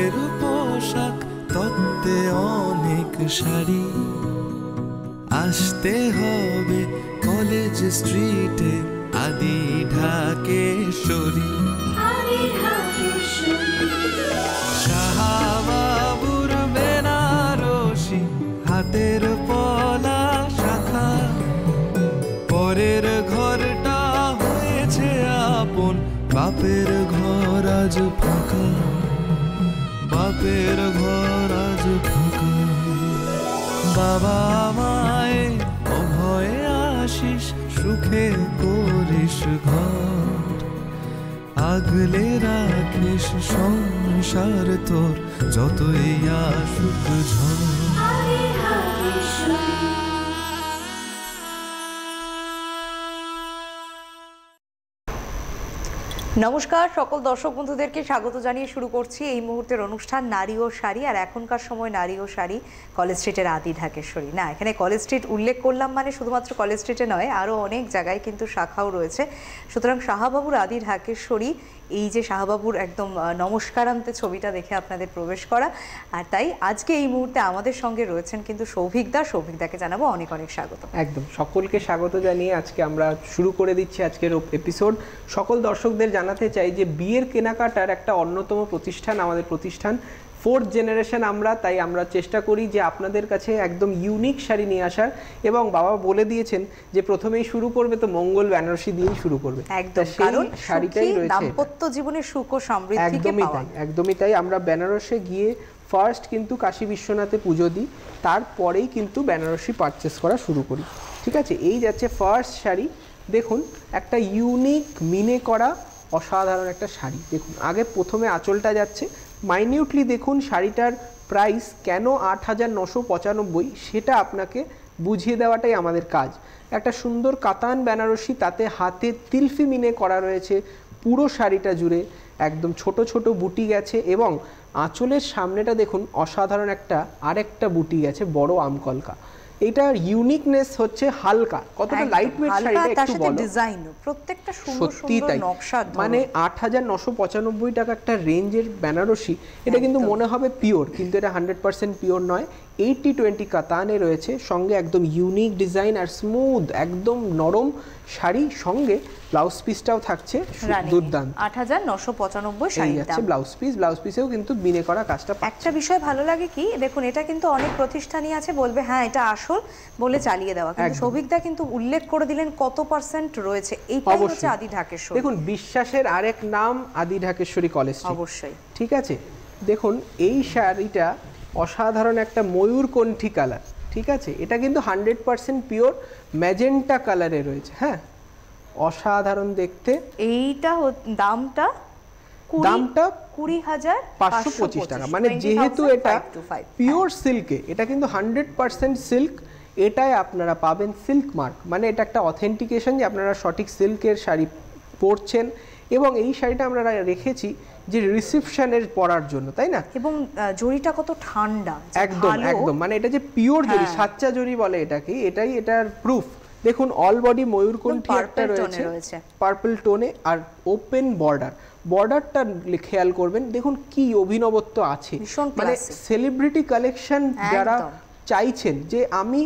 হাতের পোশাক, তত্ত্বে অনেক শাড়ি। আসতে হবে কলেজ স্ট্রিটে আদি ঢাকেশ্বরী। শাহবাবুর বেনারসি, হাতের পলা শাখা। পরের ঘরটা হয়েছে আপন, বাপের ঘর আজ ফাঁকা, বাপের ঘর আজ ফাঁকা। বাবা মায়ে অভয়ে আশিস, সুখে করিস ঘর। আগলে রাখিস সংসার তোর, যতই আসুক ঝড়। নমস্কার, সকল দর্শক বন্ধুদেরকে স্বাগত জানিয়ে শুরু করছি এই মুহূর্তের অনুষ্ঠান নারী ও শাড়ি। আর এখনকার সময় নারী ও শাড়ি কলেজ স্ট্রিটের আদি ঢাকেশ্বরী। না, এখানে কলেজ স্ট্রিট উল্লেখ করলাম মানে শুধুমাত্র কলেজ স্ট্রিটে নয়, আরও অনেক জায়গায় কিন্তু শাখাও রয়েছে। সুতরাং শাহবাবুর আদি ঢাকেশ্বরী, এই যে শাহবাবুর একদম নমস্কারান্তে ছবিটা দেখে আপনাদের প্রবেশ করা। আর তাই আজকে এই মুহূর্তে আমাদের সঙ্গে রয়েছেন কিন্তু সৌভিকদা। সৌভিকদাকে জানাবো অনেক অনেক স্বাগত। একদম সকলকে স্বাগত জানিয়ে আজকে আমরা শুরু করে দিচ্ছি আজকের এপিসোড। সকল দর্শকদের জানাতে চাই যে বিয়ের কেনাকাটার একটা অন্যতম প্রতিষ্ঠান আমাদের প্রতিষ্ঠান, 4th জেনারেশন আমরা। তাই আমরা চেষ্টা করি যে আপনাদের কাছে একদম ইউনিক শাড়ি নিয়ে আসার। এবং বাবা বলে দিয়েছেন যে প্রথমেই শুরু করবে তো মঙ্গল বেনারসি দিয়েই শুরু করবে। একদম, কারণ শাড়িটাই রয়েছে দাম্পত্য জীবনে সুখ ও সমৃদ্ধিকে পাওয়া। একদমই তাই। আমরা বেনারসে গিয়ে ফার্স্ট কিন্তু কাশী বিশ্বনাথে পুজো দিই, তারপরেই কিন্তু বেনারসি পারচেস করা শুরু করি। ঠিক আছে, এই যাচ্ছে ফার্স্ট শাড়ি। দেখুন একটা ইউনিক মিনে করা অসাধারণ একটা শাড়ি। দেখুন আগে প্রথমে আঁচলটা যাচ্ছে, মাইনিউটলি দেখুন শাড়িটার প্রাইস কেন 8,995 সেটা আপনাকে বুঝিয়ে দেওয়াটাই আমাদের কাজ। একটা সুন্দর কাতান বেনারসি, তাতে হাতে তিলফি মিনে করা রয়েছে পুরো শাড়িটা জুড়ে, একদম ছোট ছোট বুটি গেছে। এবং আঁচলের সামনেটা দেখুন অসাধারণ একটা আরেকটা বুটি গেছে বড় আমকলকা। এটার ইউনিকনেস হচ্ছে হালকা, কতটা লাইট ওয়েট শাড়িটা একটু বলো। ডিজাইন প্রত্যেকটা সুন্দর সুন্দর নকশা, মানে 8,995 টাকা একটা রেঞ্জের বেনারসি। এটা কিন্তু মনে হবে পিওর, কিন্তু এটা 100% পিওর নয়। 80-20 কাতানে রয়েছে, সঙ্গে একদম ইউনিক ডিজাইন আর স্মুথ একদম নরম শাড়ি। সঙ্গে ব্লাউজ পিসটাও থাকছে দুর্দান্ত। 8,995 শাড়ি আছে ব্লাউজ পিস। ব্লাউজ পিসেও কিন্তু বিনে করা কাজটা। একটা বিষয় ভালো লাগে কি, দেখুন এটা কিন্তু অনেক প্রতিষ্ঠানই আছে বলবে হ্যাঁ এটা আসল বলে চালিয়ে দেওয়া, কিন্তু সৌভিকদা কিন্তু উল্লেখ করে দিলেন কত পার্সেন্ট রয়েছে। এইটাই হচ্ছে আদি ঢাকেশ্বরী। দেখুন বিশ্বাসের আরেক নাম আদি ঢাকেশ্বরী কলেজ। অবশ্যই। ঠিক আছে, দেখুন এই শাড়িটা অসাধারণ একটা ময়ূরকণ্ঠী কালার। ঠিক আছে, এটা কিন্তু 100% পিওর ম্যাজেন্টা কালারে রয়েছে। হ্যাঁ, অসাধারণ দেখতে। এইটা দামটা 20,525 টাকা। মানে যেহেতু এটা পিওর সিল্কে, এটা কিন্তু 100% সিল্ক, এটাই আপনারা পাবেন সিল্ক মার্ক। মানে এটা একটা অথেন্টিকেশন যে আপনারা সঠিক সিল্কের শাড়ি পরছেন। এবং এই শাড়িটা আমরা রেখেছি যে রিসেপশনের পরার জন্য, তাই না? এবং জরিটা কত ঠান্ডা, একদম একদম, মানে এটা যে পিওর জরি, সাচ্চা জরি বলে এটাকে, এটাই এটার প্রুফ। দেখুন অল বডি ময়ূরকণ্ঠী একটা রয়েছে পার্পল টোনে, আর ওপেন বর্ডার। বর্ডারটা খেয়াল করবেন, দেখুন কি অভিনবত্ব আছে। মানে সেলিব্রিটি কালেকশন যারা চাইছেন যে আমি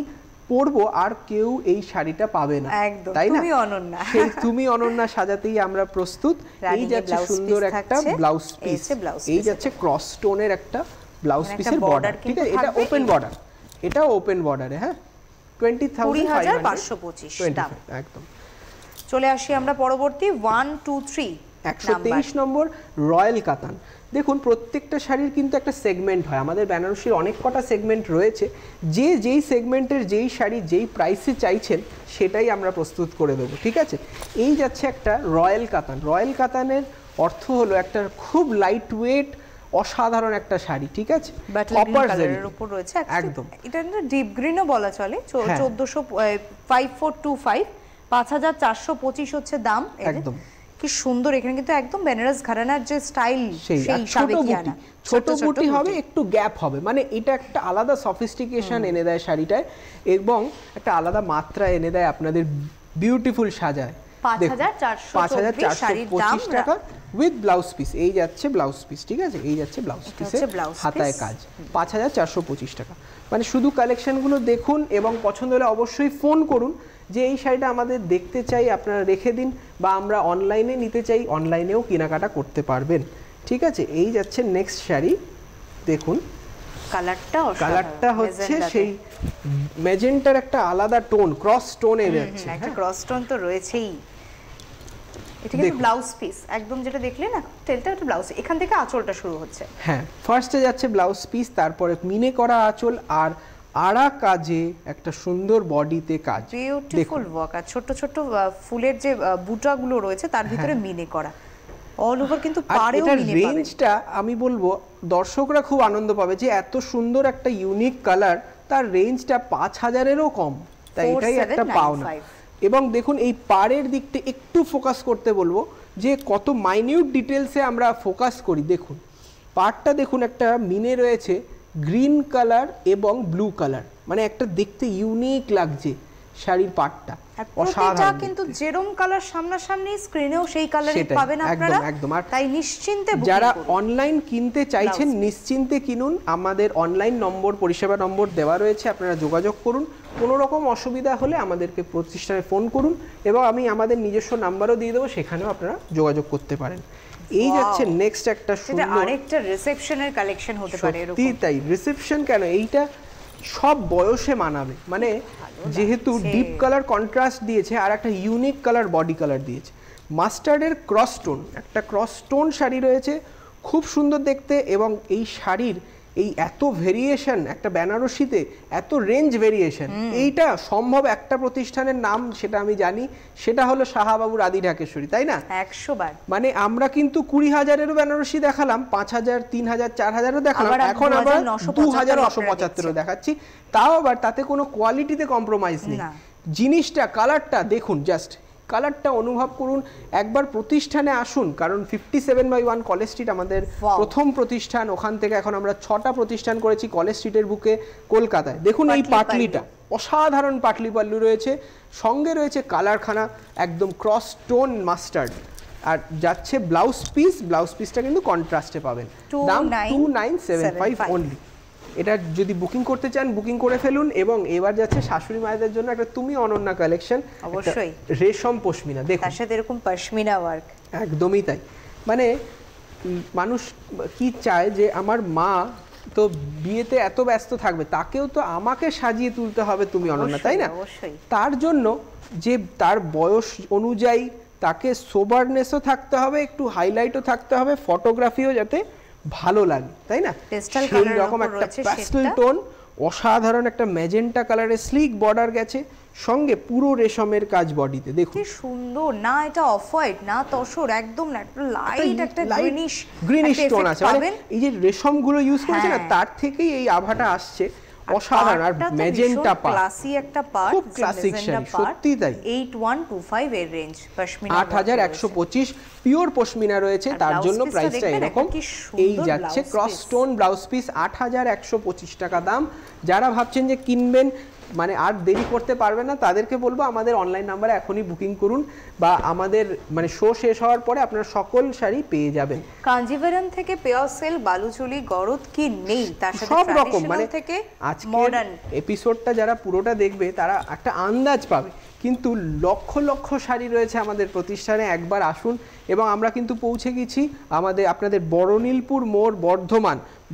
পরবো আর কেউ এই শাড়িটা পাবে না, তাই না? সেই তুমি অনন্যা সাজাতেই আমরা প্রস্তুত। এই যাচ্ছে সুন্দর একটা ব্লাউজ পিস, এই যাচ্ছে ক্রস স্টোনের একটা ব্লাউজ পিসের বর্ডার। ঠিক আছে, এটা ওপেন বর্ডার, এটা ওপেন বর্ডারে। হ্যাঁ, 20,525 একদম। চলে আসি আমরা পরবর্তী 1, 2, 3 123 নম্বর রয়্যাল কাতান। দেখুন প্রত্যেকটা শাড়ির কিন্তু একটা সেগমেন্ট হয়, আমাদের বেনারসির অনেক কটা সেগমেন্ট রয়েছে। যেই সেগমেন্টের যেই শাড়ি যেই প্রাইসে চাইছেন সেটাই আমরা প্রস্তুত করে দেবো। ঠিক আছে, এই যাচ্ছে একটা রয়্যাল কাতান। রয়্যাল কাতানের অর্থ হলো একটা খুব লাইট ওয়েট অসাধারণ একটা শাড়ি। ঠিক আছে, কপার জারির উপর রয়েছে একদম। এটা ডিপ গ্রিনও বলা চলে। 5425 5,425 হচ্ছে দাম। একদম কি সুন্দর, এখানে কিন্তু একদম বেনারস ঘরানার যে স্টাইল সেই হিসাবে কি আনা। ছোট বুটি হবে, একটু গ্যাপ হবে, মানে এটা একটা আলাদা সফিস্টিকেশন এনে দেয় শাড়িটায়, এবং একটা আলাদা মাত্রা এনে দেয় আপনাদের বিউটিফুল সাজায়। 5424 শাড়ির দাম 5425 টাকা উইথ ব্লাউজ পিস। এই যাচ্ছে ব্লাউজ পিস, ঠিক আছে, এই যাচ্ছে ব্লাউজ পিসে হাতায় কাজ 5425 টাকা। মানে শুধু কালেকশনগুলো দেখুন এবং পছন্দ হলে অবশ্যই ফোন করুন যে এই শাড়িটা আমাদের দেখতে চাই, আপনারা রেখে দিন, বা আমরা অনলাইনে নিতে চাই, অনলাইনেও কেনাকাটা করতে পারবেন, ঠিক আছে। এই যাচ্ছে নেক্সট শাড়ি, দেখুন কালারটা হচ্ছে সেই ম্যাজেন্টার একটা আলাদা টোন, ক্রস টোনে যাচ্ছে, একটা ক্রস টোন তো রয়েছেই। এটা কিন্তু ব্লাউজ পিস একদম, যেটা দেখলেন না টেলটা, এটা ব্লাউজ, এখান থেকে আঁচলটা শুরু হচ্ছে। হ্যাঁ, ফার্স্টে যাচ্ছে ব্লাউজ পিস, তারপরে মিনে করা আঁচল, আর আড়া কাজে একটা সুন্দর বডিতে কাজ, বিউটিফুল ওয়ার্ক, আর ছোট ছোট ফুলের যে বুটাগুলো রয়েছে তার ভিতরে মিনে করা অল ওভার, কিন্তু পাড়েও মিনে পাবে। রেঞ্জটা আমি বলবো দর্শকরা খুব আনন্দ পাবে যে এত সুন্দর একটা ইউনিক কালার, তার রেঞ্জটা 5000-এরও কম, তাই এটাই একটা পাওনা। এবং দেখুন এই পাড়ের দিকটা একটু ফোকাস করতে বলবো যে কত মাইনিউট ডিটেলসে আমরা ফোকাস করি। দেখুন পাড়টা দেখুন, একটা মিনে রয়েছে গ্রিন কালার এবং ব্লু কালার, মানে একটা দেখতে ইউনিক লাগছে শাড়ির পাড়টা, অসাধারণ। কিন্তু যেরকম কালার সামনাসামনি স্ক্রিনেও সেই কালারই পাবেন আপনারা, একদম। আর তাই নিশ্চিন্তে যারা অনলাইন কিনতে চাইছেন নিশ্চিন্তে কিনুন, আমাদের অনলাইন নম্বর, পরিষেবা নম্বর দেওয়া রয়েছে, আপনারা যোগাযোগ করুন। কোনো রকম অসুবিধা হলে আমাদেরকে প্রতিষ্ঠানে ফোন করুন, এবং আমি আমাদের নিজস্ব নাম্বারও দিয়ে দেবো, সেখানেও আপনারা যোগাযোগ করতে পারেন। এই যাচ্ছে নেক্সট একটা সুন্দর, আরেকটা রিসেপশনের কালেকশন হতে পারে এরকম। সত্যি তাই, রিসেপশন কেন, এইটা সব বয়সে মানাবে, মানে যেহেতু ডিপ কালার কন্ট্রাস্ট দিয়েছে আর একটা ইউনিক কালার বডি কালার দিয়েছে, মাস্টার্ডের ক্রস টোন, একটা ক্রস টোন শাড়ি রয়েছে, খুব সুন্দর দেখতে। এবং এই শাড়ির এই এত ভেরিয়েশন, একটা বেনারসিতে এত রেঞ্জ ভেরিয়েশন, এইটা সম্ভব একটা প্রতিষ্ঠানের নাম, সেটা আমি জানি, সেটা হলো শাহবাবুর আদি ঢাকেশ্বরী, তাই না? 100 বার। মানে আমরা কিন্তু 20,000-এরও বেনারসি দেখালাম, 5,000, 3,000, 4,000-ও দেখালাম, এখন আবার 2,975-ও দেখাচ্ছি, তাও আবার তাতে কোনো কোয়ালিটিতে কম্প্রোমাইজ নেই। জিনিসটা, কালারটা দেখুন, জাস্ট কালারটা অনুভব করুন, একবার প্রতিষ্ঠানে আসুন, কারণ 57/1 কলেজ স্ট্রিট আমাদের প্রথম প্রতিষ্ঠান, ওখান থেকে এখন আমরা 6টা প্রতিষ্ঠান করেছি কলেজ স্ট্রিটের বুকে কলকাতায়। দেখুন এই পাটলিটা, অসাধারণ পাটলি পাল্লু রয়েছে, সঙ্গে রয়েছে কালারখানা একদম ক্রস টোন মাস্টার্ড, আর যাচ্ছে ব্লাউজ পিস, ব্লাউজ পিসটা কিন্তু কন্ট্রাস্টে পাবেন, দাম 2975 অনলি। এটা যদি বুকিং করতে চান বুকিং করে ফেলুন। এবং এবার যাচ্ছে শাশুড়ি মায়েদের জন্য একটা তুমি অনন্যা কালেকশন, অবশ্যই রেশম পশমিনা, দেখুন তার সাথে এরকম পশমিনা ওয়ার্ক, একদমই তাই। মানে মানুষ কি চায় যে আমার মা তো বিয়েতে এত ব্যস্ত থাকবে, তাকেও তো আমাকে সাজিয়ে তুলতে হবে তুমি অনন্যা, তাই না? তার জন্য যে তার বয়স অনুযায়ী তাকে সোবারনেসও থাকতে হবে, একটু হাইলাইটও থাকতে হবে, ফটোগ্রাফিও যাতে ভালো লাগে, তাই না? সেই রকম একটা প্যাস্টেল টোন, অসাধারণ একটা ম্যাজেন্টা কালারের স্লিক বর্ডার গেছে, সঙ্গে পুরো রেশমের কাজ বডিতে, দেখুন কি সুন্দর না, এটা অফ হোয়াইট না তসর, একদম একটা লাইট, একটা গ্রিনিশ টোন আছে, মানে এই যে রেশমগুলো ইউজ করেছে না, তার থেকেই এই আভাটা আসছে, অসাধারণ। আর ম্যাজেন্টা পাড়, ক্লাসি একটা পাড়, খুব ক্লাসিক শাড়ি, সত্যি তাই। 8125 এর রেঞ্জ, পশমিনা 8125 পিওর পশমিনা রয়েছে, তার জন্য প্রাইসটা এরকম। এই যাচ্ছে ক্রস স্টোন ব্লাউজ পিস, 8125 টাকা দাম। যারা ভাবছেন যে কিনবেন, মানে আর দেরি করতে পারবে না, তাদেরকে বলবো আমাদের অনলাইন নাম্বারে এখনই বুকিং করুন, বা আমাদের মানে শো শেষ হওয়ার পরে আপনারা সকল শাড়ি পেয়ে যাবেন। কাঞ্জিভারাম থেকে পিওর সিল্ক, বালুচুলি, গরদ কি নেই, তার সাথে সব রকম, মানে থেকে আজকের এপিসোডটা যারা পুরোটা দেখবে তারা একটা আন্দাজ পাবে, কিন্তু লক্ষ লক্ষ শাড়ি রয়েছে আমাদের প্রতিষ্ঠানে, একবার আসুন। এবং আমরা কিন্তু পৌঁছে গেছি আপনাদের বড়নীলপুর মোড়,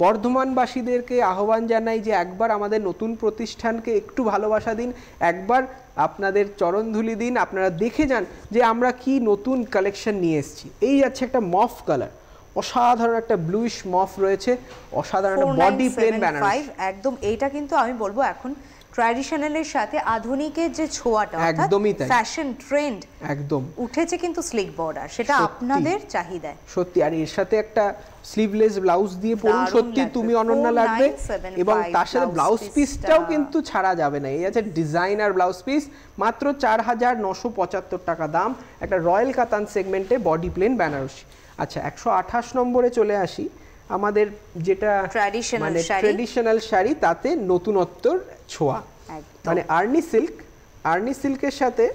বর্ধমানবাসীদেরকে আহ্বান জানাই যে একবার আমাদের নতুন প্রতিষ্ঠানকে একটু ভালোবাসা দিন, একবার আপনাদের চরণধুলি দিন, আপনারা দেখে যান যে আমরা কি নতুন কালেকশন নিয়ে এসেছি। এই যাচ্ছে একটা মফ কালার, অসাধারণ একটা ব্লুইশ মফ রয়েছে, অসাধারণ বডি প্লেন বেনারসি, একদম। এইটা কিন্তু আমি বলবো এখন ট্র্যাডিশনালের সাথে আধুনিকের যে ছোঁয়াটা, একদমই তাই, ফ্যাশন ট্রেন্ড একদম উঠেছে, কিন্তু স্লিক বর্ডার, সেটা আপনাদের চাহিদা সত্যি। আর এর সাথে একটা স্লিভলেস ব্লাউজ দিয়ে পরুন, সত্যি তুমি অনন্যা লাগবে। এবং তার সাথে ব্লাউজ পিসটাও কিন্তু ছাড়া যাবে না, এই আছে ডিজাইনার ব্লাউজ পিস, মাত্র 4975 টাকা দাম, একটা রয়্যাল কাতান সেগমেন্টে বডি প্লেন বেনারসি। আচ্ছা, 128 নম্বরে চলে আসি, আমাদের যেটা মানে ট্র্যাডিশনাল শাড়ি, তাতে নতুনত্বর ছোঁয়া, মানে আর্নি সিল্কের সাথে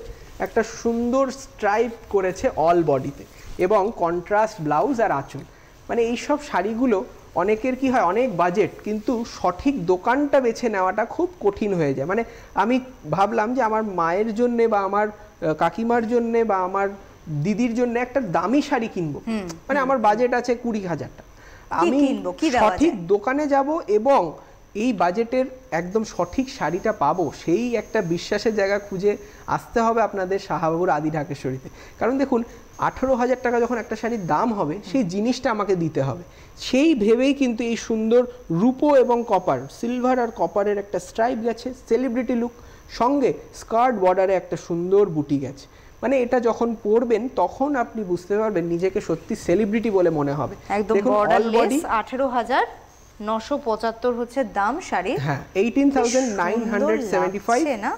একটা সুন্দর স্ট্রাইপ করেছে অল বডিতে এবং কন্ট্রাস্ট ব্লাউজ আর আঁচল। মানে এইসব শাড়িগুলো অনেকের কি হয়, অনেক বাজেট, কিন্তু সঠিক দোকানটা বেছে নেওয়াটা খুব কঠিন হয়ে যায়। মানে আমি ভাবলাম যে আমার মায়ের জন্যে বা আমার কাকিমার জন্যে বা আমার দিদির জন্য একটা দামি শাড়ি কিনবো, মানে আমার বাজেট আছে 20,000 টাকা, আমি সঠিক দোকানে যাব এবং এই বাজেটের একদম সঠিক শাড়িটা পাবো, সেই একটা বিশ্বাসের জায়গা খুঁজে আসতে হবে আপনাদের শাহবাবুর আদি ঢাকেশ্বরীতে। কারণ দেখুন 18,000 টাকা যখন একটা শাড়ির দাম হবে, সেই জিনিসটা আমাকে দিতে হবে, সেই ভেবেই কিন্তু এই সুন্দর রূপো এবং কপার, সিলভার আর কপারের একটা স্ট্রাইপ গেছে, সেলিব্রিটি লুক, সঙ্গে স্কার্ট বর্ডারে একটা সুন্দর বুটি গেছে। মানে এটা যখন পরবেন তখন আপনি বুঝতে পারবেন নিজেকে সত্যি সেলিব্রিটি বলে মনে হবে। একদম বর্ডারলেস 18,975 হচ্ছে দাম শাড়ি। হ্যাঁ, 18,975 না?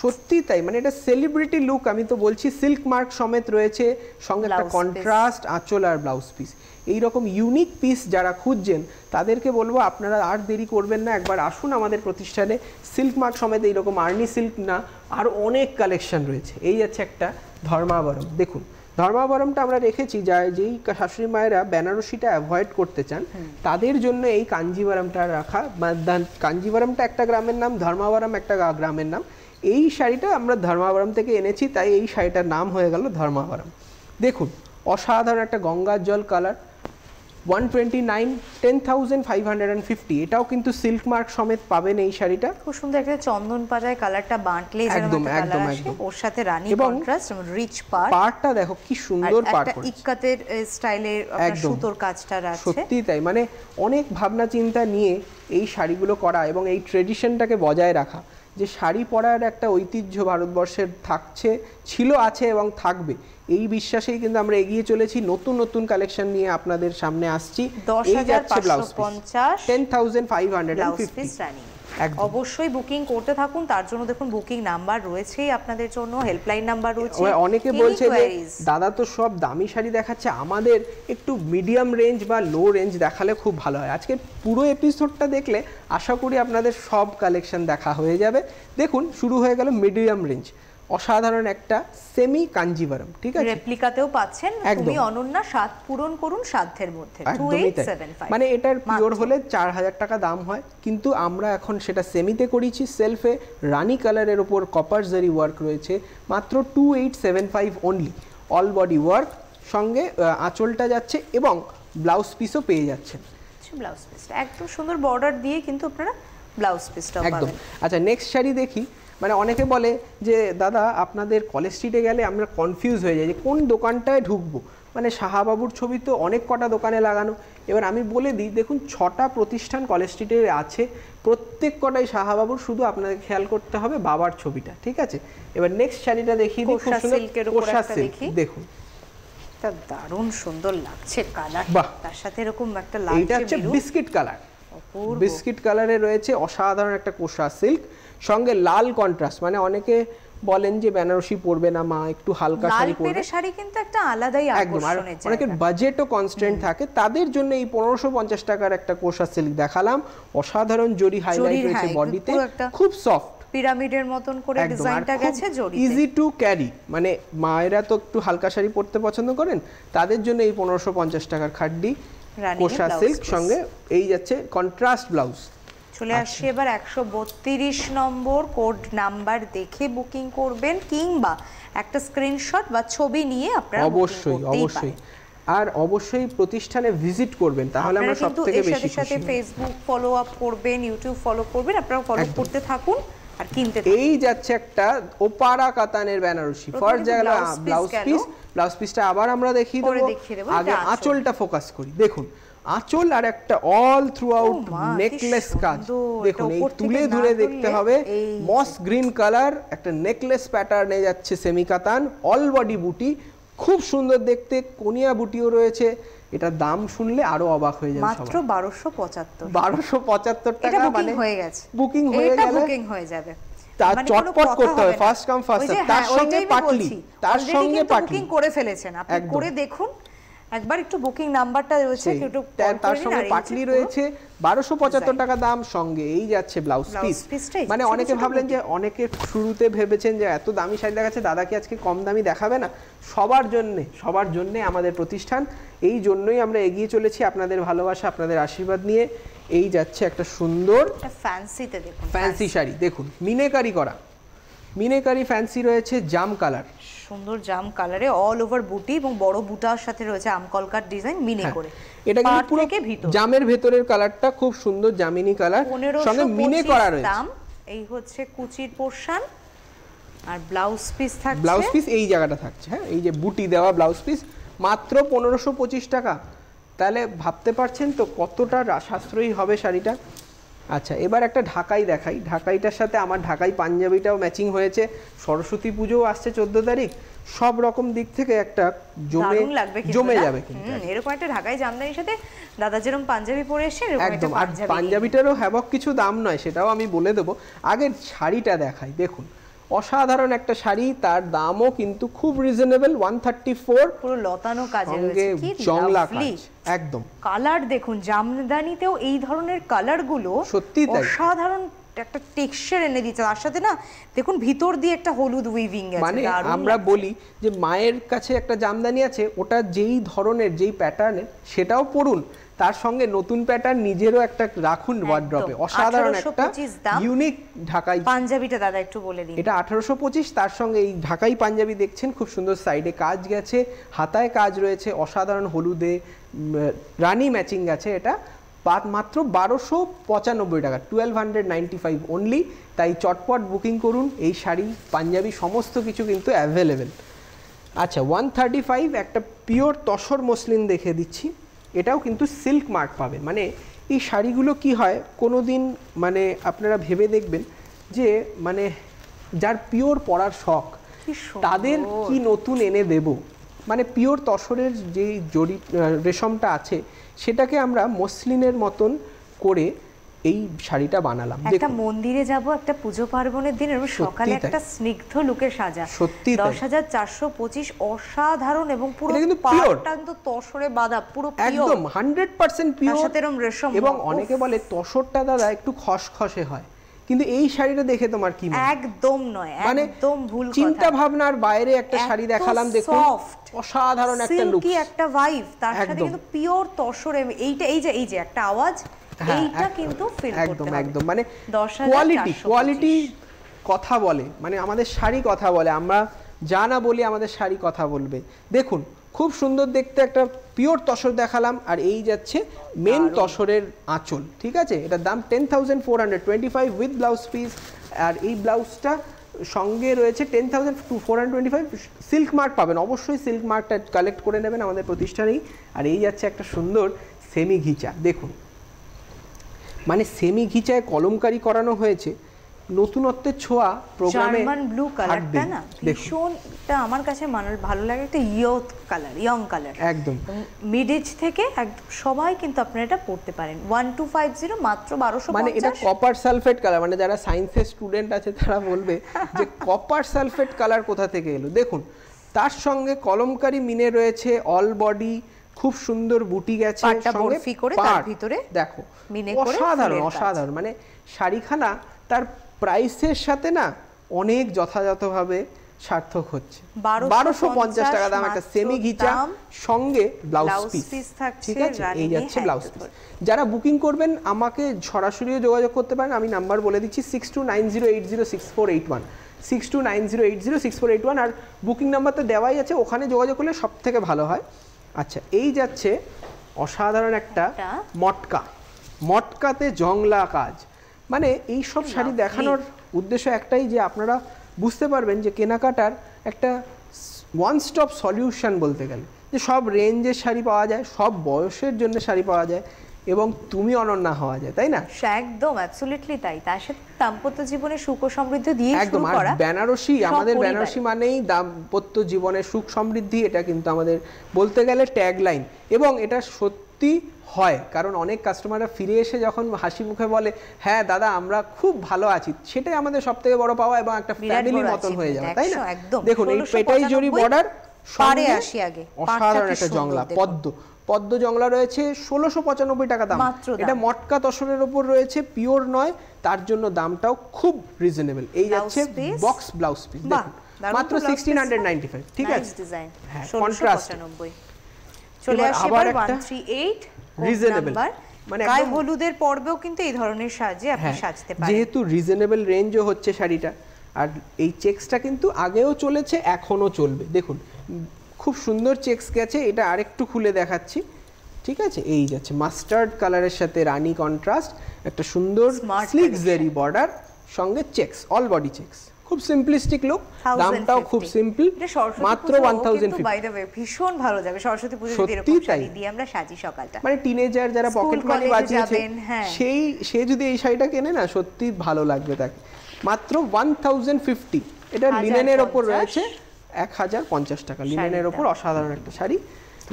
সত্যি তাই, মানে এটা সেলিব্রিটি লুক। আমি তো বলছি সিল্ক মার্ক সমেত রয়েছে, সঙ্গে একটা কন্ট্রাস্ট আঁচল আর ব্লাউজ পিস। এইরকম ইউনিক পিস যারা খুঁজছেন তাদেরকে বলবো আপনারা আর দেরি করবেন না, একবার আসুন আমাদের প্রতিষ্ঠানে। সিল্ক মার্ক সমেত এইরকম আর্নি সিল্ক না, আর অনেক কালেকশন রয়েছে। এই যাচ্ছে একটা ধর্মাবরম, দেখুন ধর্মাবরমটা আমরা রেখেছি, যেই শাশুড়ি মায়েরা বেনারসিটা অ্যাভয়েড করতে চান তাদের জন্য এই কাঞ্জিভারমটা রাখা। কাঞ্জিভারমটা একটা গ্রামের নাম, ধর্মাবরম একটা গ্রামের নাম। এই শাড়িটা আমরা ধর্মাবরম থেকে এনেছি, তাই এই শাড়িটার নাম হয়ে গেল ধর্মাবরম। দেখুন অসাধারণ একটা গঙ্গার জল কালার, 129, 10,550। এটাও কিন্তু সিল্ক মার্ক সমেত পাবেন এই শাড়িটা। খুব সুন্দর একটা চন্দন পাতায় কালারটা বাঁটলে একদম একদম একদম, ওর সাথে রানী কন্ট্রাস্ট এবং রিচ পাড়টা দেখো কি সুন্দর পাড় করেছে, একটা ইক্কাতের স্টাইলে সুতোর কাজটা আছে। সত্যি তাই, মানে অনেক ভাবনা চিন্তা নিয়ে এই শাড়িগুলো করা এবং এই ট্রেডিশনটাকে বজায় রাখা, যে শাড়ি পরার একটা ঐতিহ্য ভারতবর্ষের ছিল, আছে এবং থাকবে, এই বিশ্বাসেই কিন্তু আমরা এগিয়ে চলেছি। নতুন নতুন কালেকশন নিয়ে আপনাদের সামনে আসছি। 10,550 10,550 অবশ্যই বুকিং করতে থাকুন। তার জন্য দেখুন বুকিং নাম্বার রয়েছেই আপনাদের জন্য, হেল্পলাইন নাম্বার রয়েছে। অনেকে বলছে যে দাদা তো সব দামি শাড়ি দেখাচ্ছে, আমাদের একটু মিডিয়াম রেঞ্জ বা লো রেঞ্জ দেখালে খুব ভালো হয়। আজকে পুরো এপিসোডটা দেখলে আশা করি আপনাদের সব কালেকশন দেখা হয়ে যাবে। দেখুন শুরু হয়ে গেল মিডিয়াম রেঞ্জ, অসাধারণ একটা সেমি কাঞ্জিভারম, ঠিক আছে, রেপ্লিকাতেও পাচ্ছেন। তুমি অনন্যা, স্বাদ পূরণ করুন সাধ্যের মধ্যে। 2875, মানে এটার পিওর হলে 4,000 টাকা দাম হয়, কিন্তু আমরা এখন সেটা সেমিতে করেছি। সেলফে রানী কালারের ওপর কপার জারি ওয়ার্ক রয়েছে, মাত্র 2875 অনলি। অল বডি ওয়ার্ক, সঙ্গে আঁচলটা যাচ্ছে এবং ব্লাউজ পিসও পেয়ে যাচ্ছেন। ব্লাউজ পিসটা একদম সুন্দর বর্ডার দিয়ে কিন্তু আপনারা ব্লাউজ পিসটাও পাবেন। একদম। আচ্ছা নেক্সট শাড়ি দেখি। মানে অনেকে বলে যে দাদা আপনাদের কলেজ স্ট্রিটে গেলে আমরা কনফিউজ হয়ে যাই যে কোন দোকানটায় ঢুকবো, মানে শাহবাবুর ছবি তো অনেক কটা দোকানে লাগানো। এবার আমি বলে দিই, দেখুন 6টা প্রতিষ্ঠান কলেজ স্ট্রিটে আছে, প্রত্যেক কটাই শাহবাবুর, শুধু আপনাদের খেয়াল করতে হবে বাবার ছবিটা, ঠিক আছে। এবার নেক্সট শাড়িটা দেখিয়ে দিই, খুব সুন্দর কোষা সিল্ক, দেখুন এটা দারুণ সুন্দর লাগছে কালার, তার সাথে এরকম একটা লাগছে, এইটা হচ্ছে বিস্কিট কালার, বিস্কিট কালারে রয়েছে অসাধারণ একটা কোষা সিল্ক, সঙ্গে লাল কন্ট্রাস্ট। মানে অনেকে বলেন যে বেনারসি পরবে না মা, একটু হালকা শাড়ি পরবে, লাল শাড়ি কিন্তু একটা আলাদাই আকর্ষণের জায়গা। অনেকের বাজেটও কনস্ট্যান্ট থাকে, তাদের জন্য এই 1550 টাকার একটা কোষা সিল্ক দেখালাম। অসাধারণ জরি হাইলাইট রয়েছে বডিতে, খুব সফট পিরামিডের মতন করে ডিজাইনটা গেছে, জরিতে ইজি টু ক্যারি। মানে মায়েরা তো একটু হালকা শাড়ি পরতে পছন্দ করেন, তাদের জন্য এই 1550 টাকার খাড্ডি কোষা সিল্ক, সঙ্গে এই যাচ্ছে কন্ট্রাস্ট ব্লাউজ। চলে আসছে এবার 132 নম্বর কোড নাম্বার দেখে বুকিং করবেন, কিংবা একটা স্ক্রিনশট বা ছবি নিয়ে আপনারা অবশ্যই আর অবশ্যই প্রতিষ্ঠানে ভিজিট করবেন, তাহলে আমরা সবথেকে বেশি খুশি। সাথে ফেসবুক ফলো আপ করবেন, ইউটিউব ফলো করবেন, আপনারা ফলো করতে থাকুন আর কিনতে থাকুন। এই যাচ্ছে একটা ওপারা কাতানের বেনারসি, ফার্স্ট জায়গা ব্লাউজ পিসটা আবার আমরা দেখিয়ে দেব। আগে আঁচলটা ফোকাস করি, দেখুন আঁচল আর একটা অল থ্রু আউট নেকলেস কাজ, দেখুন এই তুলে ধরে দেখতে হবে। মস গ্রিন কালার একটা নেকলেস প্যাটার্নে যাচ্ছে, সেমি কাতান, অল বডি বুটি, খুব সুন্দর দেখতে, কোনিয়া বুটিও রয়েছে। এটা দাম শুনলে আরো অবাক হয়ে যাবে, মাত্র 1275 টাকা। মানে হয়ে গেছে, বুকিং হয়ে গেলে বুকিং হয়ে যাবে, তার চটপট করতে হবে, ফার্স্ট কাম ফার্স্ট সার্ভ। তার সঙ্গে পাটলি, তার সঙ্গে পাটলি বুকিং করে ফেলেছেন, আপনি করে দেখুন একবার একটু বুকিং নাম্বারটা রয়েছে একটু তার সঙ্গে পাটলি রয়েছে 1275 টাকা দাম, সঙ্গে এই যাচ্ছে ব্লাউজ পিস। মানে অনেকে ভাবলেন যে, অনেকে শুরুতে ভেবেছেন যে এত দামি শাড়ি দেখাচ্ছে, দাদা কি আজকে কম দামি দেখাবে না? সবার জন্য আমাদের প্রতিষ্ঠান, এই জন্যই আমরা এগিয়ে চলেছি আপনাদের ভালোবাসা, আপনাদের আশীর্বাদ নিয়ে। এই যাচ্ছে একটা সুন্দর ফ্যান্সিতে, দেখুন ফ্যান্সি শাড়ি, দেখুন মিনেকারি করা, মিনেকারি ফ্যান্সি রয়েছে জাম কালার, সুন্দর জাম কালারে অল ওভার বুটি এবং বড় বুটার সাথে রয়েছে আমকলকার ডিজাইন মিনে করে। এটা কিন্তু পুরো জামের ভেতরের কালারটা খুব সুন্দর জামিনী কালার, সঙ্গে মিনে করা রয়েছে। দাম এই হচ্ছে কুচির পোরশন, আর ব্লাউজ পিস থাকছে, ব্লাউজ পিস এই জায়গাটা থাকছে। হ্যাঁ, এই যে বুটি দেওয়া ব্লাউজ পিস, মাত্র 1525 টাকা। তাহলে ভাবতে পারছেন তো কতটা সাশ্রয়ী হবে শাড়িটা। আচ্ছা, এবার একটা ঢাকাই দেখাই। ঢাকাইটার সাথে আমার ঢাকাই পাঞ্জাবিটাও ম্যাচিং হয়েছে। সরস্বতী পুজোও আসছে 14 তারিখ, সব রকম দিক থেকে একটা জমে যাবে কিন্তু এরকম একটা ঢাকাই জামদানির সাথে দাদা যেরকম পাঞ্জাবি পরে এসে একদম। আর পাঞ্জাবিটারও হ্যাবক কিছু দাম নয়, সেটাও আমি বলে দেবো। আগে শাড়িটা দেখাই, দেখুন অসাধারণ একটা শাড়ি, তার দামও কিন্তু খুব রিজনেবল, 134, পুরো লতানো কাজে রয়েছে, কি জংলা কাজ একদম। কালার দেখুন, জামদানিতেও এই ধরনের কালারগুলো সত্যি অসাধারণ একটা টেক্সচার এনে দিচ্ছে। তার সাথে না দেখুন ভিতর দিয়ে একটা হলুদ উইভিং আছে, মানে আমরা বলি যে মায়ের কাছে একটা জামদানি আছে, ওটা যেই ধরনের যেই প্যাটার্নের সেটাও পরুন, তার সঙ্গে নতুন প্যাটার্ন নিজেরও একটা রাখুন ওয়ার্ড্রপে। অসাধারণ একটা ইউনিক ঢাকাই পাঞ্জাবিটা দাদা একটু বলে দিন। এটা 1825, তার সঙ্গে এই ঢাকাই পাঞ্জাবি দেখছেন, খুব সুন্দর সাইডে কাজ গেছে, হাতায় কাজ রয়েছে, অসাধারণ হলুদে রানী ম্যাচিং গেছে। এটা মাত্র 1295 টাকা, 1295 অনলি। তাই চটপট বুকিং করুন, এই শাড়ি পাঞ্জাবি সমস্ত কিছু কিন্তু অ্যাভেলেবেল। আচ্ছা, 135 একটা পিওর তসর মসলিন দেখে দিচ্ছি, এটাও কিন্তু সিল্ক মার্ক পাবেন। মানে এই শাড়িগুলো কি হয়, কোনো দিন মানে আপনারা ভেবে দেখবেন যে মানে যার পিওর পরার শখ তাদের কি নতুন এনে দেব। মানে পিওর তসরের যেই জড়ি রেশমটা আছে সেটাকে আমরা মসলিনের মতন করে এই শাড়িটা বানালাম। একটা মন্দিরে যাব একটা পুজো পার্বণের দিন, সকালে একটা স্নিগ্ধ লুকে সাজা, সত্যি 10,425, অসাধারণ এবং পুরো পাটটান্ত তসরে বাঁধা, পুরো একদম 100% পিওর, সাথে এরকম রেশম। এবং অনেকে বলে তসরটা দাদা একটু খসখসে হয়, কিন্তু এই শাড়িটা দেখে তোমার কি একদম নয়, একদম ভুল কথা। চিন্তা ভাবনার বাইরে একটা শাড়ি দেখালাম, দেখুন অসাধারণ একটা লুক, কি একটা ভাইব, তার সাথে কিন্তু পিওর তসরে। এইটা এই যে একটা আওয়াজ, এইটা কিন্তু ফিল করতে হবে একদম। মানে কোয়ালিটি কথা বলে, মানে আমাদের শাড়ি কথা বলে, আমরা যা না বলি আমাদের শাড়ি কথা বলবে। দেখুন খুব সুন্দর দেখতে একটা পিওর তসর দেখালাম, আর এই যাচ্ছে মেন তসরের আঁচল, ঠিক আছে। এটার দাম 10,425 উইথ ব্লাউজ পিস। আর এই ব্লাউজটা সঙ্গে রয়েছে 10,425, সিল্ক মার্ক পাবেন, অবশ্যই সিল্ক মার্কটা কালেক্ট করে নেবেন আমাদের প্রতিষ্ঠানেই। আর এই যাচ্ছে একটা সুন্দর সেমি ঘিচা, দেখুন মানে সেমি ঘিচায় কলমকারি করানো হয়েছে, নতুনত্বের ছোঁয়া প্রোগ্রামে। জার্মান ব্লু কালারটা না ভীষণ, এটা আমার কাছে ভালো লাগে, একটা ইয়ং কালার একদম। মিড এজ থেকে একদম সবাই কিন্তু আপনারা এটা পড়তে পারেন। 1250 মাত্র 1250। মানে এটা কপার সালফেট কালার, মানে যারা সায়েন্সের স্টুডেন্ট আছে তারা বলবে যে কপার সালফেট কালার কোথা থেকে এলো। দেখুন তার সঙ্গে কলমকারি মিনে রয়েছে, অল বডি খুব সুন্দর বুটি গেছে, বরফি করে তার ভিতরে দেখো অসাধারণ। মানে শাড়িখানা তার প্রাইসের সাথে না অনেক যথাযথভাবে সার্থক হচ্ছে। 1250 টাকা দাম একটা সেমি ঘিচা, সঙ্গে ব্লাউজ পিস, ঠিক আছে। এই যাচ্ছে ব্লাউজ পিস। যারা বুকিং করবেন আমাকে সরাসরিও যোগাযোগ করতে পারেন, আমি নাম্বার বলে দিচ্ছি 6290806481, 6290806481, আর বুকিং নাম্বার তো দেওয়াই আছে, ওখানে যোগাযোগ করলে সব থেকে ভালো হয়। আচ্ছা, এই যাচ্ছে অসাধারণ একটা মটকাতে জংলা কাজ। মানে এই সব শাড়ি দেখানোর উদ্দেশ্য একটাই, যে আপনারা বুঝতে পারবেন যে কেনাকাটার একটা ওয়ান স্টপ সলিউশন বলতে গেলে, যে সব রেঞ্জের শাড়ি পাওয়া যায়, সব বয়সের জন্য শাড়ি পাওয়া যায়, এবং তুমি অনন্যা হওয়া যায়, তাই না? একদম অ্যাবসলিউটলি তাই। তার সাথে দাম্পত্য জীবনে সুখ ও সমৃদ্ধি দিয়ে একদম। আর বেনারসি, আমাদের বেনারসি মানেই দাম্পত্য জীবনে সুখ সমৃদ্ধি, এটা কিন্তু আমাদের বলতে গেলে ট্যাগলাইন, এবং এটা সত্যি হয়। কারণ অনেক কাস্টমাররা ফিরে এসে যখন হাসি মুখে বলে হ্যাঁ দাদা আমরা খুব ভালো আছি, সেটাই আমাদের সবথেকে বড় পাওয়া, এবং একটা ফ্যামিলি মতন হয়ে যাওয়া, তাই না? দেখুন এই পেটাই জরি বর্ডার, পারে আসি আগে, অসাধারণ একটা জংলা, পদ্ম জংলা রয়েছে 1695 টাকা দাম। এটা মটকা তসরের উপর রয়েছে, পিওর নয়, তার জন্য দামটাও খুব রিজনেবল। এই যাচ্ছে বক্স ব্লাউজ পিস, দেখুন মাত্র 1695। ঠিক আছে, হ্যাঁ কন্ট্রাস্ট। চলে আসি এবার 138 রিজনেবল, মানে গায়ে হলুদের পর্বেও কিন্তু এই ধরনের সাজে আপনি সাজতে পারেন, যেহেতু রিজনেবল রেঞ্জও হচ্ছে শাড়িটা। আর এই চেকসটা কিন্তু আগেও চলেছে, এখনো চলবে। দেখুন খুব সুন্দর চেকস গেছে, এটা আরেকটু খুলে দেখাচ্ছি। ঠিক আছে, এই যাচ্ছে মাস্টার্ড কালারের সাথে রানী কন্ট্রাস্ট, একটা সুন্দর স্লিক জারি বর্ডার, সঙ্গে চেকস, অল বডি চেকস, খুব সিম্পলিস্টিক লুক। দামটাও খুব সিম্পল, মাত্র 1050। বাই দ্য ওয়ে ভীষণ ভালো যাবে সরস্বতী পুজোতে এরকম শাড়ি দিয়ে আমরা সাজি সকালটা। মানে টিনেজার যারা পকেট মানি বাঁচিয়েছে সে যদি এই শাড়িটা কেনে না, সত্যি ভালো লাগবে তাকে। মাত্র 1050। এটা লিনেনের ওপর রয়েছে, 1050 টাকা লিনেনের ওপর। অসাধারণ একটা শাড়ি,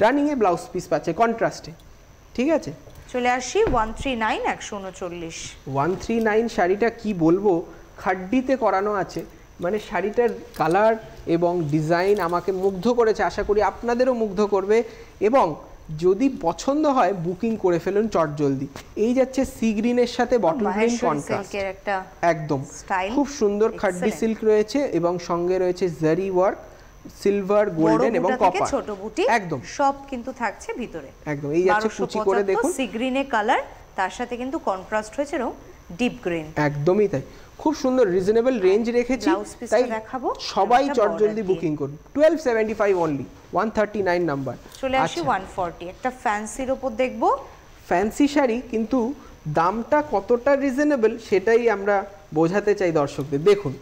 রানিং এ ব্লাউজ পিস পাচ্ছে কন্ট্রাস্টে। ঠিক আছে, চলে আসি 139 139। 139 শাড়িটা কি বলবো, খাড্ডিতে করানো আছে, মানে শাড়িটার কালার এবং ডিজাইন আমাকে মুগ্ধ করেছে, আশা করি আপনাদেরও মুগ্ধ করবে। এবং যদি পছন্দ হয় বুকিং করে ফেলুন চটজলদি। এই যাচ্ছে সি গ্রিনের সাথে বটল গ্রিন কন্ট্রাস্ট, একদম খুব সুন্দর খাড্ডি সিল্ক রয়েছে, এবং সঙ্গে রয়েছে জারি ওয়ার্ক, সিলভার, গোল্ডেন এবং কপার, ছোট বুটি একদম সব কিন্তু থাকছে ভিতরে। একদম এই যাচ্ছে কুচি করে দেখুন, সি গ্রিনে কালার, তার সাথে কিন্তু কন্ট্রাস্ট হয়েছে ডিপ গ্রিন। একদমই তাই, খুব সুন্দর রিজনেবল রেঞ্জ রেখেছি, তাই সবাই চটজলদি বুকিং করুন। 1275 অনলি, 139 নাম্বার। চলে আসি 140, একটা ফ্যান্সির উপর দেখব। ফ্যান্সি শাড়ি, কিন্তু দামটা কতটা রিজনেবল সেটাই আমরা বোঝাতে চাই দর্শকদের। দেখুন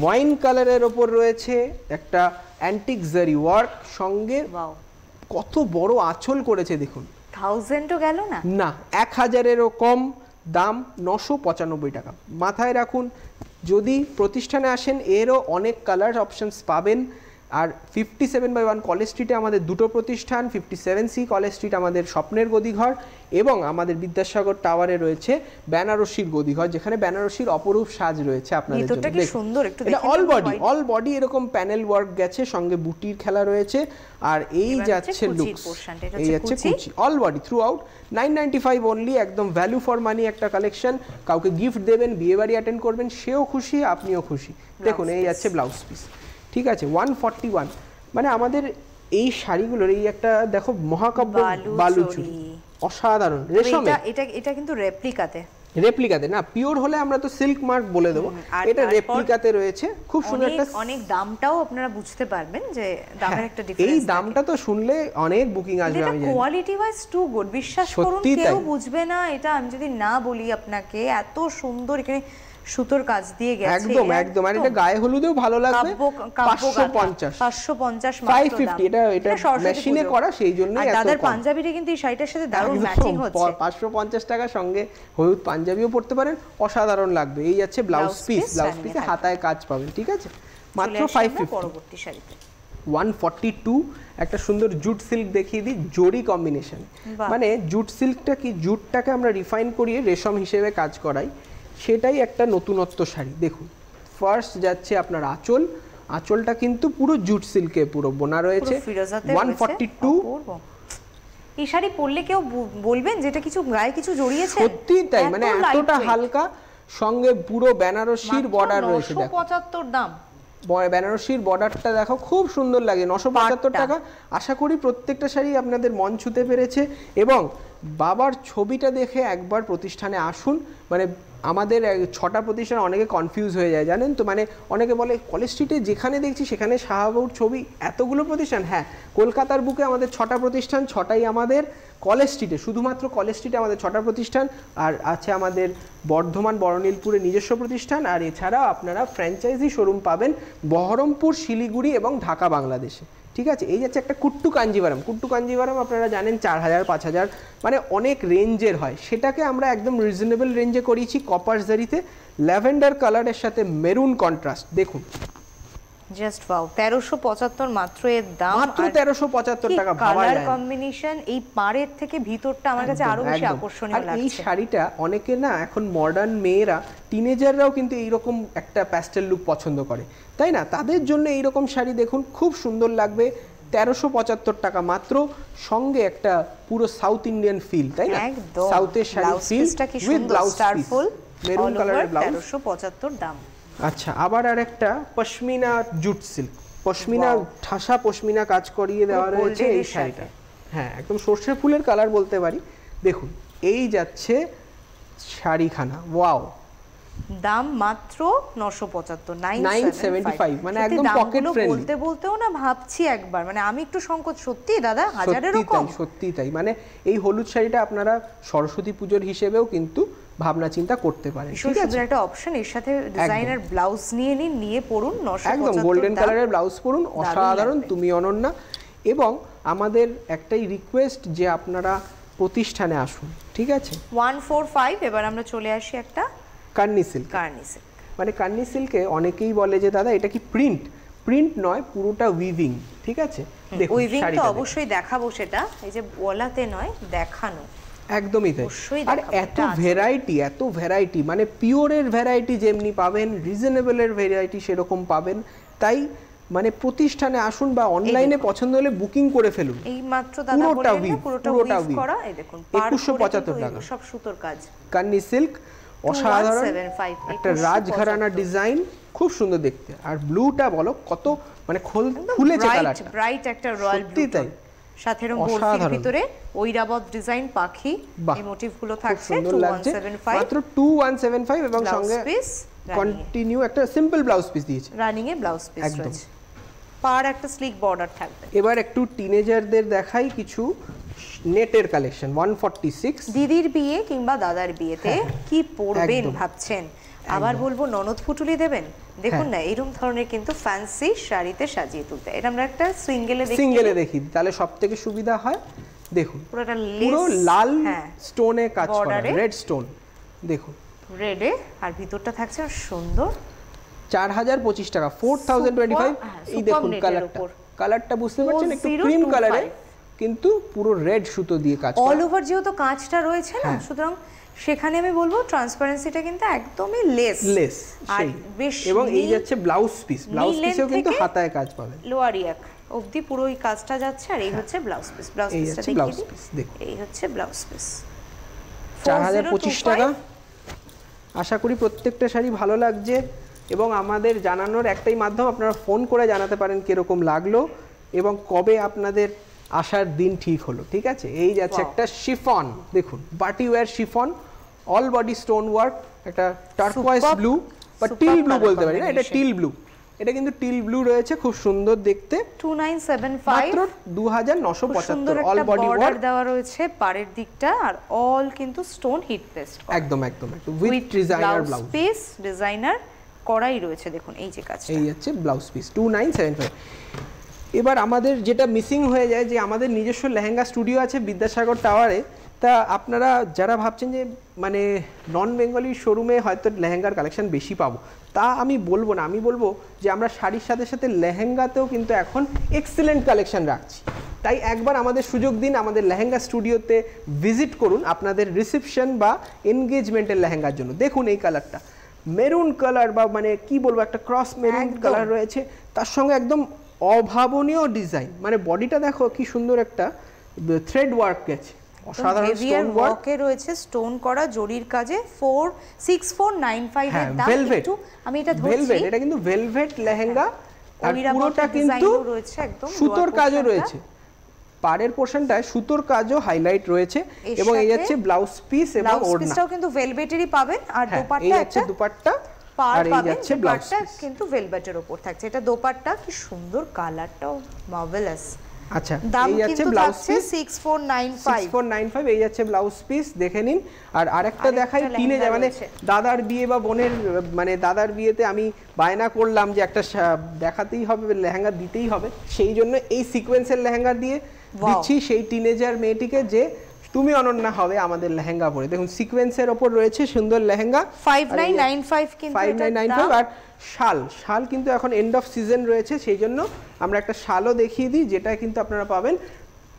ওয়াইন কালারের ওপর রয়েছে একটা অ্যান্টিক জারি ওয়ার্ক, সঙ্গে কত বড় আঁচল করেছে দেখুন। 1000ও গেল না, না 1000-এরও কম, দাম 995 টাকা। মাথায় রাখুন, যদি প্রতিষ্ঠানে আসেন এরও অনেক কালার অপশনস পাবেন। আর 57/1 কলেজ স্ট্রিটে আমাদের দুটো প্রতিষ্ঠান, 57C কলেজ স্ট্রিট আমাদের স্বপ্নের গদিঘর, এবং আমাদের বিদ্যাসাগর টাওয়ারে রয়েছে বেনারসির গদিঘর, যেখানে বেনারসির অপরূপ সাজ রয়েছে আপনাদের জন্য। এটা কি সুন্দর, একটু দেখুন, অল বডি এরকম প্যানেল ওয়ার্ক গেছে, সঙ্গে বুটির খেলা রয়েছে। আর এই যাচ্ছে লুকস, এই যাচ্ছে কুচি, all body through out. 995 only, একদম ভ্যালু ফর মানি একটা কালেকশন। কাউকে গিফট দেবেন, বিয়ে বাড়ি অ্যাটেন্ড করবেন, সেও খুশি আপনিও খুশি। দেখুন এই যাচ্ছে ব্লাউজ পিস। ঠিক আছে, 141। মানে আমাদের এই শাড়িগুলোর এই একটা দেখো মহাকাব্য বালুচুরি, অসাধারণ রেশমে। এটা কিন্তু রেপ্লিকাতে না, পিওর হলে আমরা তো সিল্ক মার্ক বলে দেবো, এটা রেপ্লিকাতে রয়েছে। খুব সুন্দর একটা, অনেক দামটাও আপনারা বুঝতে পারবেন যে দামের একটা ডিফারেন্স। এই দামটা তো শুনলে অনেক বুকিং আসবে, আমি জানি। কোয়ালিটি ওয়াইজ টু গুড, বিশ্বাস করুন কেউ বুঝবে না এটা আমি যদি না বলি আপনাকে। এত সুন্দর, এখানে সুতোর কাজ দিয়ে গেছে, একদম একদম। আর এটা গায়ে হলুদেও ভালো লাগবে। 550 550 এটা মেশিনে করা, সেই জন্যই এত কম। দাদার পাঞ্জাবিটা কিন্তু এই শাড়িটার সাথে দারুণ ম্যাচিং হচ্ছে। 550 টাকা, সঙ্গে হলুদ পাঞ্জাবিও পরতে পারেন, অসাধারণ লাগবে। এই যাচ্ছে ব্লাউজ পিস, ব্লাউজ পিসে হাতায় কাজ পাবেন। ঠিক আছে, মাত্র 550। পরবর্তী শাড়িতে 142 একটা সুন্দর জুট সিল্ক দেখিয়ে দিই, জরি কম্বিনেশন। মানে জুট সিল্কটা কি, জুটটাকে আমরা রিফাইন করিয়ে রেশম হিসেবে কাজ করাই, সেটাই একটা নতুনত্ব শাড়ি। দেখুন ফার্স্ট যাচ্ছে আপনার আঁচল, আঁচলটা কিন্তু পুরো জুট সিল্কে পুরো বোনা রয়েছে। 142। এই শাড়ি পরলে কেউ বলবেন যেটা কিছু গায়ে কিছু জড়িয়েছে, সত্যি তাই, মানে এতটা হালকা, সঙ্গে পুরো বেনারসির বর্ডার রয়েছে। দেখো 975 দাম, বেনারসির বর্ডারটা দেখো, খুব সুন্দর লাগে। 975 টাকা। আশা করি প্রত্যেকটা শাড়ি আপনাদের মন ছুঁতে পেরেছে, এবং বাবার ছবিটা দেখে একবার প্রতিষ্ঠানে আসুন। মানে আমাদের 6টা প্রতিষ্ঠান, অনেকে কনফিউজ হয়ে যায় জানেন তো। মানে অনেকে বলে কলেজ স্ট্রিটে যেখানে দেখছি সেখানে শাহবাবুর ছবি, এতগুলো প্রতিষ্ঠান। হ্যাঁ, কলকাতার বুকে আমাদের 6টা প্রতিষ্ঠান, 6টাই আমাদের কলেজ স্ট্রিটে, শুধুমাত্র কলেজ স্ট্রিটে আমাদের 6টা প্রতিষ্ঠান। আর আছে আমাদের বর্ধমান বড়নীলপুরে নিজস্ব প্রতিষ্ঠান, আর এছাড়াও আপনারা ফ্র্যাঞ্চাইজি শোরুম পাবেন বহরমপুর, শিলিগুড়ি এবং ঢাকা, বাংলাদেশে। ঠিক আছে, এই যাচ্ছে একটা কুট্টু কাঞ্জিভারাম। কুট্টু কাঞ্জিভারাম আপনারা জানেন 4000 5000 মানে অনেক রেঞ্জের হয়, সেটাকে আমরা একদম রিজনেবল রেঞ্জে করিয়েছি কপার জারিতে, ল্যাভেন্ডার কালারের সাথে মেরুন কন্ট্রাস্ট। দেখুন জাস্ট ওয়াও, 1375 মাত্র এর দাম। মাত্র 1375 টাকা, ভাবা যায় কালার কম্বিনেশন এই পাড়ের থেকে ভিতরটা আমার কাছে আরো বেশি আকর্ষণীয় লাগছে। আর এই শাড়িটা অনেকে না এখন মডার্ন মেয়েরা, টিনেজাররাও কিন্তু এইরকম একটা প্যাস্টেল লুক পছন্দ করে, তাই না? তাদের জন্য এইরকম শাড়ি দেখুন খুব সুন্দর লাগবে। 1375 টাকা মাত্র, সঙ্গে একটা পুরো সাউথ ইন্ডিয়ান ফিল, তাই না? একদম সাউথের sari fill with blouse piece, maroon কালারের ব্লাউজ, 1375 দাম। আচ্ছা, আবার আরেকটা পশমিনা জুট সিল্ক, পশমিনা ঠাসা পশমিনা কাজ করিয়ে দেওয়া রয়েছে এই শাড়িটা। হ্যাঁ, একদম সর্ষে ফুলের কালার বলতে পারি। দেখুন এই যাচ্ছে শাড়িখানা, ওয়াও, দাম মাত্র 975, 975, মানে একদম পকেট ফ্রেন্ডলি। বলতে বলতেও না ভাবছি একবার, মানে আমি একটু সংকোচ, সত্যি দাদা হাজারেরও কম। সত্যি তাই, মানে এই হলুদ শাড়িটা আপনারা সরস্বতী পুজোর হিসেবেও কিন্তু ভাবনা চিন্তা করতে পারেন, ঠিক আছে? একটা অপশন, এর সাথে ডিজাইনার ব্লাউজ নিয়ে নিন, নিয়ে পরুন, 975 একদম গোল্ডেন কালারের ব্লাউজ পরুন, অসাধারণ, তুমি অনন্যা। এবং আমাদের একটাই রিকোয়েস্ট যে আপনারা প্রতিষ্ঠানে আসুন, ঠিক আছে? 145। এবার আমরা চলে আসি একটা কার্নি সিল্ক। মানে কার্নি সিল্কে অনেকেই বলে যে দাদা এটা কি প্রিন্ট? প্রিন্ট নয়, পুরোটা উইভিং, ঠিক আছে? দেখুন উইভিং তো অবশ্যই দেখাবো, সেটা এই যে বলাতে নয়, দেখানো একদমই তাই। আর এত ভ্যারাইটি, মানে পিওরের ভ্যারাইটি যেমনি পাবেন, রিজনেবলের ভ্যারাইটি সেরকম পাবেন। তাই মানে প্রতিষ্ঠানে আসুন বা অনলাইনে পছন্দ হলে বুকিং করে ফেলুন। এই মাত্র দাদা বললেন পুরোটা উইভ করা, এই দেখুন 2175 টাকা, সব সুতোর কাজ, কার্নি সিল্ক, অসাধারণ একটা রাজঘরানা ডিজাইন, খুব সুন্দর দেখতে। আর ব্লুটা বলো কত মানে খুলেছে কালারটা, ব্রাইট একটা রয়্যাল ব্লু, তাই সাথে এরকম গোল্ডের ভিতরে ঐরাবত ডিজাইন পাখি, এই মোটিভগুলো থাকছে। 2175, মাত্র 2175, এবং সঙ্গে কন্টিনিউ একটা সিম্পল ব্লাউজ পিস দিয়েছে, রানিং এ ব্লাউজ পিস রয়েছে, পার একটা স্লিক বর্ডার থাকবে। এবার একটু টিনেজারদের দেখাই কিছু নেটের কালেকশন। 146, দিদির বিয়ে কিংবা দাদার বিয়েতে কি পরবেন ভাবছেন, আবার বলবো ননদ পুটুলি দেবেন, দেখুন না এরকম ধরনের কিন্তু ফ্যান্সি শাড়িতে সাজিয়ে তুলতে। এটা আমরা একটা সিঙ্গেলে দেখি, তাহলে সবথেকে সুবিধা হয়। দেখুন পুরো লাল স্টোনে কাজ করা, রেড স্টোন, দেখুন রেডে, আর ভিতরটা থাকছে সুন্দর, 4025 টাকা, 4025। এই দেখুন কালারটা বুঝতে পারছেন, একটু ক্রিম কালারে, কিন্তু পুরো রেড সুতো দিয়ে কাজ করা, অল ওভার যেহেতু কাজটা রয়েছে না, সুতরাং সেখানে আমি বলবো ট্রান্সপারেন্সিটা কিন্তু একদমই লেস, আর বেশ। এবং এই যাচ্ছে ব্লাউজ পিসেও কিন্তু হাতায় কাজ পাবেন, লোয়ার ইয়াক অবধি পুরো এই কাজটা যাচ্ছে। আর এই হচ্ছে ব্লাউজ পিসটা দেখিয়ে, এই হচ্ছে ব্লাউজ পিস, 4025 টাকা। আশা করি প্রত্যেকটা শাড়ি ভালো লাগছে, এবং আমাদের জানানোর একটাই মাধ্যম, আপনারা ফোন করে জানাতে পারেন কিরকম লাগলো এবং কবে আপনাদের আসার দিন ঠিক হলো, ঠিক আছে? এই যাচ্ছে একটা শিফন, দেখুন বাটি wire chiffon, all body stone work, একটা টার্কোয়াইজ ব্লু বা টিল ব্লু বলতে পারি না, এটা টিল ব্লু, এটা কিন্তু টিল ব্লু রয়েছে, খুব সুন্দর দেখতে। 2975, মাত্র 2975, অল বডি ওয়ার্ক দেওয়া রয়েছে পাড়ের দিকটা, আর অল কিন্তু স্টোন হিট পেস্ট, একদম with designer blouse piece, designer করাই রয়েছে। দেখুন এই যে কাজটা, এই হচ্ছে ব্লাউজ পিস, 2975। এবার আমাদের যেটা মিসিং হয়ে যায়, যে আমাদের নিজস্ব লেহেঙ্গা স্টুডিও আছে বিদ্যাসাগর টাওয়ারে। তা আপনারা যারা ভাবছেন যে মানে নন বেঙ্গলি শোরুমে হয়তো লেহেঙ্গার কালেকশন বেশি পাবো, তা আমি বলবো না। আমি বলবো যে আমরা শাড়ির সাথে সাথে লেহেঙ্গাতেও কিন্তু এখন এক্সিলেন্ট কালেকশন রাখছি। তাই একবার আমাদের সুযোগ দিন, আমাদের লেহেঙ্গা স্টুডিওতে ভিজিট করুন আপনাদের রিসেপশন বা এনগেজমেন্টের লেহেঙ্গার জন্য। দেখুন এই কালারটা মেরুন কালার, বা মানে কি বলবো, একটা ক্রস মেরুন কালার রয়েছে, তার সঙ্গে একদম অভাবনীয় ডিজাইন, মানে বডিটা দেখো কি সুন্দর একটা থ্রেড ওয়ার্ক গেছে, অসাধারণ স্টোন ওয়ার্কে রয়েছে, স্টোন করা জরির কাজে। 6495 এর দাম। একটু আমি এটা ধরছি, ভেলভেট, এটা কিন্তু ভেলভেট লেহেঙ্গা, আর পুরোটা কিন্তু রয়েছে একদম সুতোর কাজও রয়েছে, পাড়ের পোরশনটায় সুতোর কাজও হাইলাইট রয়েছে, এবং এই যাচ্ছে ব্লাউজ পিস এবং ওড়না, ব্লাউজ পিসটাও কিন্তু ভেলভেটেরই পাবেন, আর দোপাট্টা একটা দুপাট্টা, আর এই যাচ্ছে ব্লাউজ পিস কিন্তু ভেলভেটের উপর থাকছে। এটা দোপাট্টা, কি সুন্দর কালারটাও মার্ভেলাস। আচ্ছা, এই যাচ্ছে ব্লাউজ পিস 6495, এই যাচ্ছে ব্লাউজ পিস, দেখে নিন। আর আরেকটা দেখাই, টিনেজার মানে দাদার বিয়ে বা বোনের, মানে দাদার বিয়েতে আমি বায়না করলাম যে একটা দেখাতেই হবে, লেহেঙ্গা দিতেই হবে, সেই জন্য এই সিকোয়েন্সের লেহেঙ্গা দিয়ে দিচ্ছি সেই টিনেজার মেয়েটিকে যে তুমি অনন্যা হবে আমাদের লেহেঙ্গা পরে। দেখুন সিকোয়েন্সের ওপর রয়েছে সুন্দর লেহেঙ্গা 5995 কিন্তু 5995। আর শাল কিন্তু এখন এন্ড অফ সিজন রয়েছে, সেই জন্য আমরা একটা শালও দেখিয়ে দিই, যেটা কিন্তু আপনারা পাবেন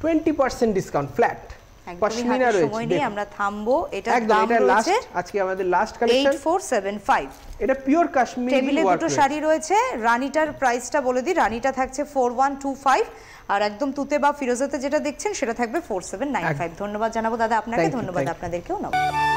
20% ডিসকাউন্ট ফ্ল্যাট। পশমিনা রয়েছে, আমরা থামবো। এটা দাম রয়েছে আজকে আমাদের লাস্ট কালেকশন 8475। এটা পিওর কাশ্মীরি টেবিলে দুটো শাড়ি রয়েছে। রানীটার প্রাইসটা বলে দিই, রানীটা থাকছে 4125, আর একদম তুতে বা ফিরোজাতে যেটা দেখছেন সেটা থাকবে 4795। ধন্যবাদ জানাবো দাদা আপনাকে, ধন্যবাদ আপনাদেরকেও। নমস্কার।